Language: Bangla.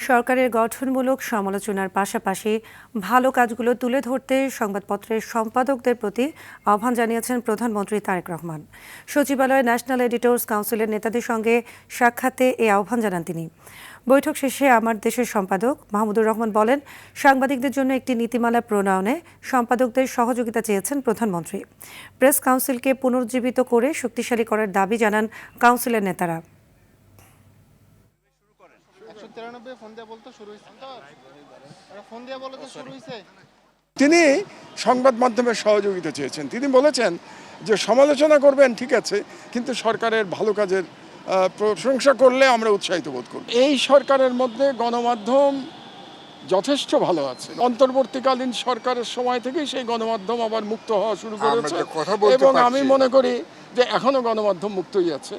সরকারের গঠনমূলক সমালোচনার পাশাপাশি ভালো কাজগুলো তুলে ধরতে সংবাদপত্রের সম্পাদকদের প্রতি আহ্বান জানিয়েছেন প্রধানমন্ত্রী তারেক রহমান। সচিবালয়ে ন্যাশনাল এডিটর্স কাউন্সিলের নেতাদের সঙ্গে সাক্ষাতে এই আহ্বান জানান তিনি। বৈঠক শেষে আমার দেশের সম্পাদক মাহমুদুর রহমান বলেন, সাংবাদিকদের জন্য একটি নীতিমালা প্রণয়নে সম্পাদকদের সহযোগিতা চেয়েছেন প্রধানমন্ত্রী। প্রেস কাউন্সিলকে পুনরুজ্জীবিত করে শক্তিশালী করার দাবি জানান কাউন্সিলের নেতারা। তিনি সংবাদ মাধ্যমের সহযোগিতা চেয়েছেন। তিনি বলেছেন যে সমালোচনা করবেন ঠিক আছে, কিন্তু সরকারের ভালো কাজের প্রশংসা করলে আমরা উৎসাহিত বোধ করব। এই সরকারের মধ্যে গণমাধ্যম যথেষ্ট ভালো আছে। অন্তর্বর্তীকালীন সরকারের সময় থেকেই সেই গণমাধ্যম আবার মুক্ত হওয়া শুরু করেছে এবং আমি মনে করি যে এখনো গণমাধ্যম মুক্তই আছে।